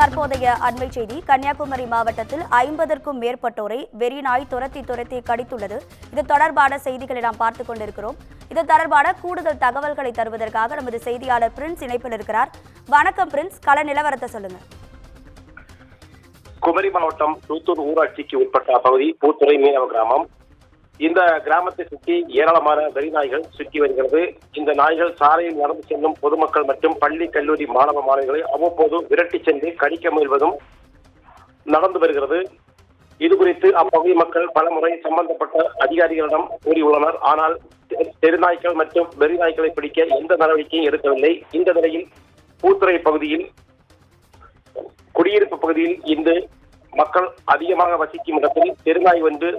தற்போதைய அண்மை செய்தி. கன்னியாகுமரி மாவட்டத்தில் 50க்கும் மேற்பட்டோரை வெறிநாய் துரத்தி கடித்துள்ளது. இது தொடர்பான செய்திகளை நாம் பார்த்துக் கொண்டிருக்கிறோம். இது தொடர்பான கூடுதல் தகவல்களை தருவதற்காக நமது செய்தியாளர் பிரின்ஸ் இணைப்பில் இருக்கிறார். வணக்கம் பிரின்ஸ், கள நிலவரத்தை சொல்லுங்க. குமரி மாவட்டம் தூத்தூர் ஊராட்சிக்கு உட்பட்ட பகுதி பூத்துறை மீனவ கிராமம். இந்த கிராமத்தை சுற்றி ஏராளமான வெறிநாய்கள் சுற்றி வருகிறது. இந்த நாய்கள் சாலையில் நடந்து செல்லும் பொதுமக்கள் மற்றும் பள்ளி கல்லூரி மாணவ மாணவிகளை அவ்வப்போது விரட்டி சென்று கடிக்க முயல்வதும் நடந்து வருகிறது. இது குறித்து அப்பகுதி மக்கள் பலமுறை சம்பந்தப்பட்ட அதிகாரிகளிடம் கூறியுள்ளனர். ஆனால் தெருநாய்கள் மற்றும் வெறிநாய்களை பிடிக்க எந்த நடவடிக்கையும் எடுக்கவில்லை. இந்த நிலையில் பூத்துறை பகுதியில் குடியிருப்பு பகுதியில் இன்று மக்கள் அதிகமாக வசிக்கும் இடத்தில் தெருநாய் ஒன்று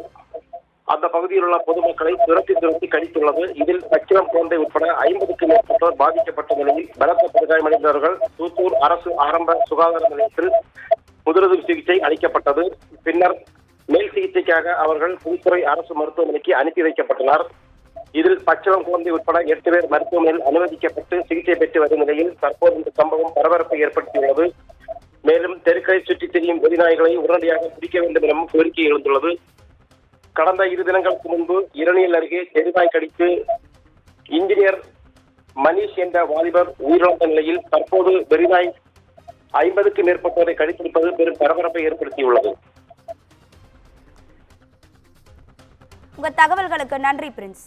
அந்த பகுதியில் உள்ள பொதுமக்களை துரத்தி கடித்துள்ளது. இதில் பச்சிளம் குழந்தை உட்பட 50க்கும் மேற்பட்டோர் பாதிக்கப்பட்ட நிலையில் பலத்த படுகாயமடைந்தவர்கள் தூத்தூர் அரசு ஆரம்ப சுகாதார நிலையத்தில் முதலுதவி சிகிச்சை அளிக்கப்பட்டது. பின்னர் மேல் சிகிச்சைக்காக அவர்கள் பூத்துறை அரசு மருத்துவமனைக்கு அனுப்பி வைக்கப்பட்டனர். இதில் பச்சிளம் குழந்தை உட்பட 8 பேர் மருத்துவமனையில் அனுமதிக்கப்பட்டு சிகிச்சை பெற்று வரும் நிலையில் தற்போது இந்த சம்பவம் பரபரப்பை ஏற்படுத்தியுள்ளது. மேலும் தெருக்களை சுற்றித் திரியும் வெறிநாய்களை உடனடியாக பிடிக்க வேண்டும் எனவும் கோரிக்கை எழுந்துள்ளது. கடந்த 2 தினங்களுக்கு முன்பு இரணியல் அருகே தெருநாய் கடித்து இன்ஜினியர் மணிஷ் என்ற வாலிபர் உயிரிழந்த நிலையில் தற்போது வெறிநாய் 50க்கும் மேற்பட்டோரை கடித்திருப்பது பெரும் பரபரப்பை ஏற்படுத்தியுள்ளது. உங்கள் தகவல்களுக்கு நன்றி பிரின்ஸ்.